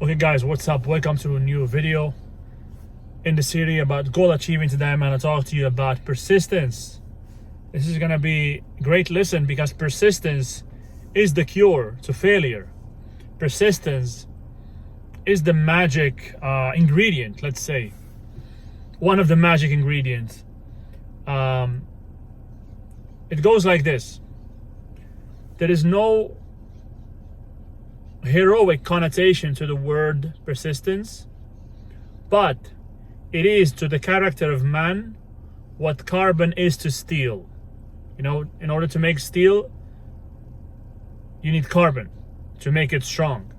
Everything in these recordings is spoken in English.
Okay guys, what's up? Welcome to a new video in the series about goal achieving. Today I'm going to talk to you about persistence. This is going to be a great lesson because persistence is the cure to failure. Persistence is the magic ingredient, let's say. One of the magic ingredients. It goes like this. There is no heroic connotation to the word persistence, but it is to the character of man what carbon is to steel. You know, in order to make steel, you need carbon to make it strong.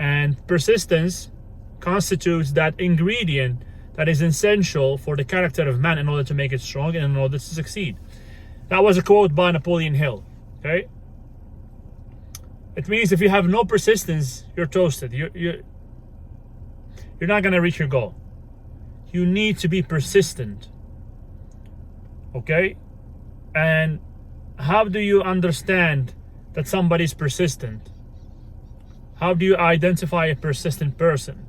And persistence constitutes that ingredient that is essential for the character of man in order to make it strong and in order to succeed. That was a quote by Napoleon Hill. Okay? It means if you have no persistence, you're toasted. You're not gonna reach your goal. You need to be persistent. Okay? And how do you understand that somebody's persistent? How do you identify a persistent person?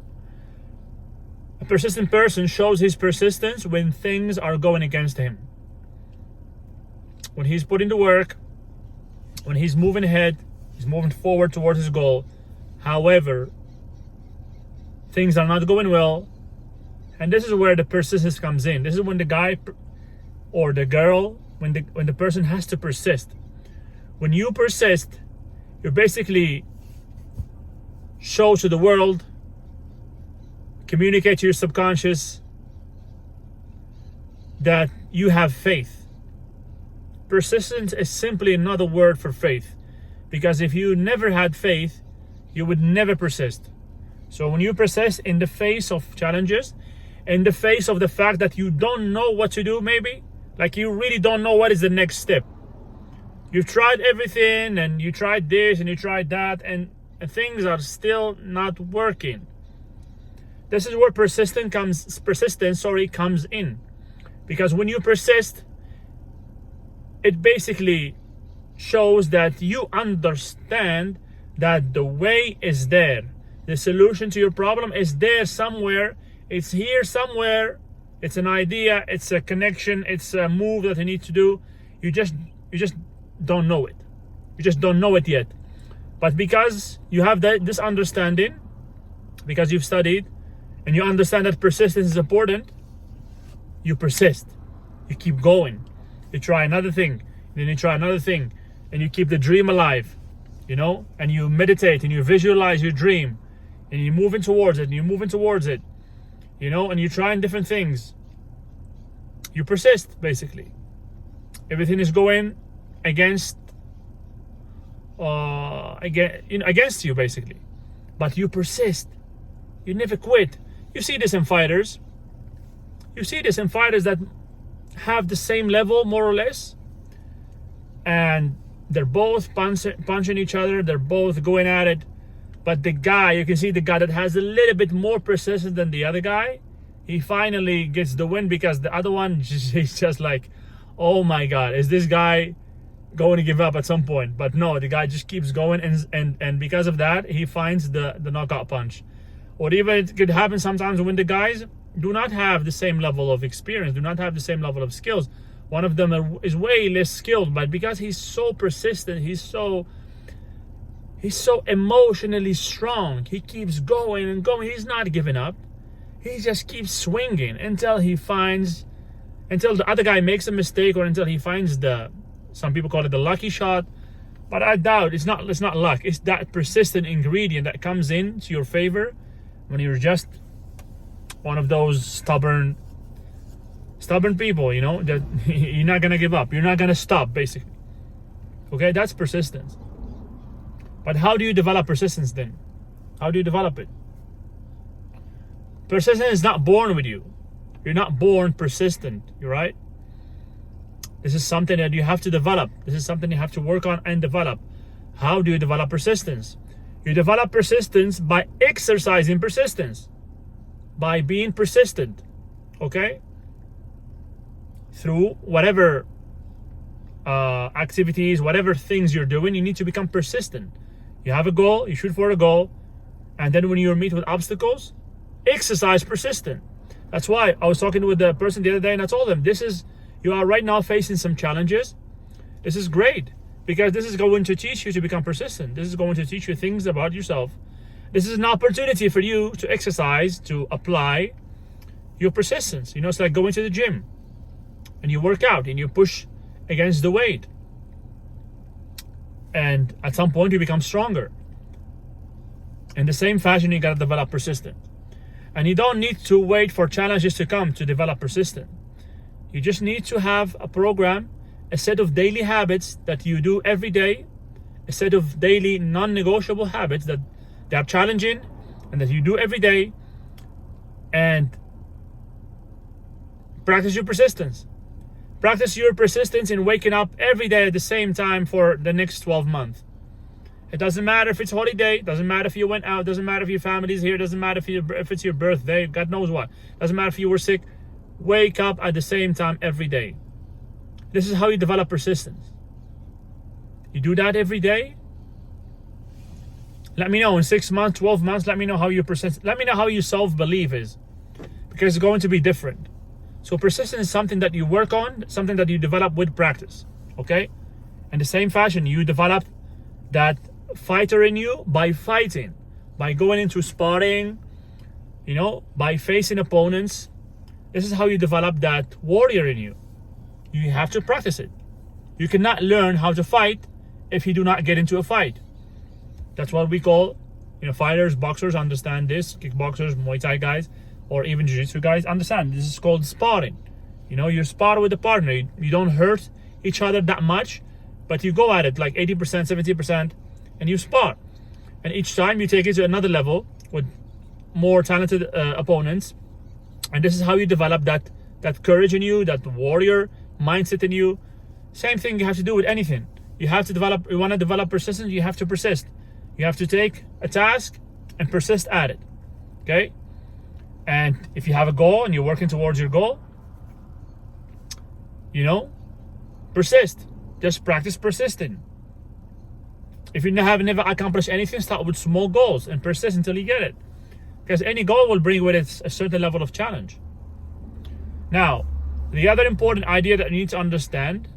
A persistent person shows his persistence when things are going against him. When he's putting the work, when he's moving ahead, he's moving forward towards his goal. However, things are not going well. And this is where the persistence comes in. This is when the guy or the girl, when the person has to persist. When you persist, you basically show to the world, communicate to your subconscious that you have faith. Persistence is simply another word for faith. Because if you never had faith, you would never persist. So when you persist in the face of challenges, in the face of the fact that you don't know what to do, maybe, like you really don't know what is the next step. You've tried everything and you tried this and you tried that and things are still not working. This is where persistence comes in. Because when you persist, it basically shows that you understand that the way is there. The solution to your problem is there somewhere. It's here somewhere. It's an idea, it's a connection, it's a move that you need to do. You just don't know it. You just don't know it yet. But because you have this understanding, because you've studied and you understand that persistence is important, you persist. You keep going. You try another thing, then you try another thing. And you keep the dream alive, you know, and you meditate and you visualize your dream and you're moving towards it and you're moving towards it, you know, and you're trying different things. You persist, basically. Everything is going against you, basically. But you persist. You never quit. You see this in fighters. You see this in fighters that have the same level, more or less. And they're both punching each other. They're both going at it. But the guy, you can see the guy that has a little bit more persistence than the other guy, he finally gets the win because the other one, he's just like, oh my God, is this guy going to give up at some point? But no, the guy just keeps going. And because of that, he finds the knockout punch. Or even it could happen sometimes when the guys do not have the same level of experience, do not have the same level of skills. One of them is way less skilled, but because he's so persistent, he's so emotionally strong. He keeps going and going. He's not giving up. He just keeps swinging until the other guy makes a mistake or until he finds some people call it the lucky shot. But I doubt it's not luck. It's that persistent ingredient that comes in to your favor when you're just one of those stubborn people, you know, that you're not gonna give up. You're not gonna stop, basically. Okay, that's persistence. But how do you develop persistence then? How do you develop it? Persistence is not born with you. You're not born persistent, you're right? This is something that you have to develop. This is something you have to work on and develop. How do you develop persistence? You develop persistence by exercising persistence. By being persistent. Okay? Through whatever activities, whatever things you're doing, you need to become persistent. You have a goal, you shoot for a goal, And then when you meet with obstacles, exercise persistent. That's why I was talking with the person the other day and I told them, you are right now facing some challenges. This is great because this is going to teach you to become persistent. This is going to teach you things about yourself. This is an opportunity for you to exercise, to apply your persistence. It's like going to the gym and you work out and you push against the weight. And at some point you become stronger. In the same fashion, you gotta develop persistence. And you don't need to wait for challenges to come to develop persistence. You just need to have a program, a set of daily habits that you do every day, a set of daily non-negotiable habits that they are challenging and that you do every day, and practice your persistence. Practice your persistence in waking up every day at the same time for the next 12 months. It doesn't matter if it's holiday, doesn't matter if you went out, doesn't matter if your family's here, doesn't matter if it's your birthday, God knows what. Doesn't matter if you were sick. Wake up at the same time every day. This is how you develop persistence. You do that every day. Let me know in 6 months, 12 months, let me know how you persist. Let me know how your self-belief is, because it's going to be different. So persistence is something that you work on, something that you develop with practice, okay? In the same fashion, you develop that fighter in you by fighting, by going into sparring, by facing opponents. This is how you develop that warrior in you. You have to practice it. You cannot learn how to fight if you do not get into a fight. That's what we call, fighters, boxers understand this, kickboxers, Muay Thai guys, or even Jiu-Jitsu guys understand. This is called sparring. You spar with a partner. You don't hurt each other that much, but you go at it like 80%, 70%, and you spar. And each time you take it to another level with more talented opponents. And this is how you develop that courage in you, that warrior mindset in you. Same thing you have to do with anything. You want to develop persistence, you have to persist. You have to take a task and persist at it. Okay? And if you have a goal and you're working towards your goal, persist. Just practice persisting. If you have never accomplished anything, start with small goals and persist until you get it. Because any goal will bring with it a certain level of challenge. Now, the other important idea that you need to understand,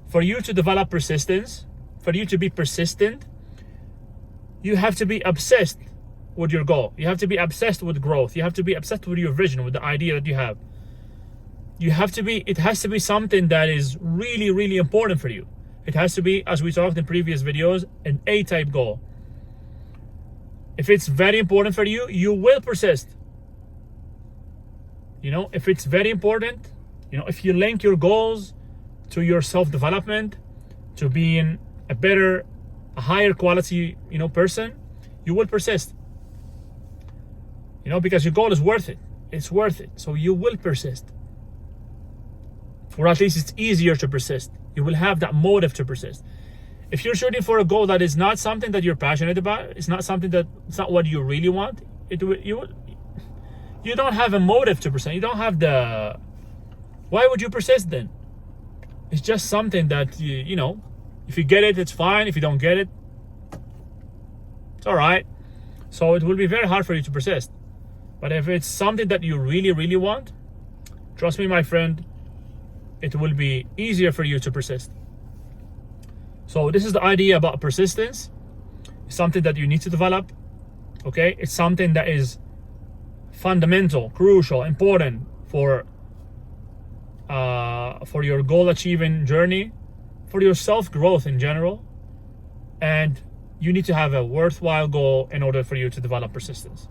for you to develop persistence, for you to be persistent, you have to be obsessed with your goal. You have to be obsessed with growth. You have to be obsessed with your vision, with the idea that you have. It has to be something that is really, really important for you. It has to be, as we talked in previous videos, an A-type goal. If it's very important for you, you will persist. If it's very important, if you link your goals to your self-development, to being a higher quality, person, you will persist. Because your goal is worth it. It's worth it. So you will persist. Or at least it's easier to persist. You will have that motive to persist. If you're shooting for a goal that is not something that you're passionate about, it's not what you really want, you don't have a motive to persist. You don't have why would you persist then? It's just something that, if you get it, it's fine. If you don't get it, it's all right. So it will be very hard for you to persist. But if it's something that you really, really want, trust me, my friend, it will be easier for you to persist. So this is the idea about persistence. It's something that you need to develop. Okay? It's something that is fundamental, crucial, important for your goal achieving journey, for your self-growth in general. And you need to have a worthwhile goal in order for you to develop persistence.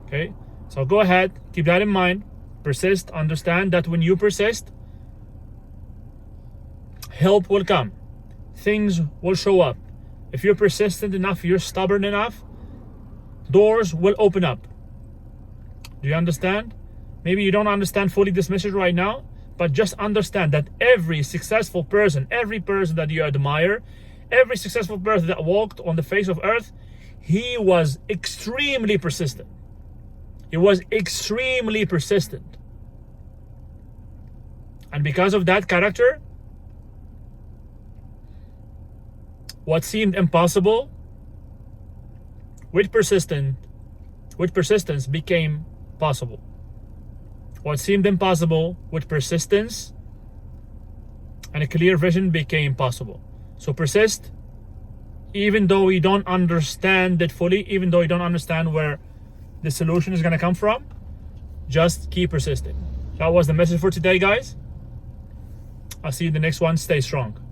Okay? So go ahead, keep that in mind. Persist. Understand that when you persist, help will come. Things will show up. If you're persistent enough, you're stubborn enough, doors will open up. Do you understand? Maybe you don't understand fully this message right now, but just understand that every successful person, every person that you admire, every successful person that walked on the face of earth, he was extremely persistent. He was extremely persistent. And because of that character, what seemed impossible, with persistence, with persistence became possible. What seemed impossible with persistence and a clear vision became possible. So persist, even though you don't understand it fully, even though you don't understand where the solution is going to come from, just keep persisting. That was the message for today, guys. I'll see you in the next one. Stay strong.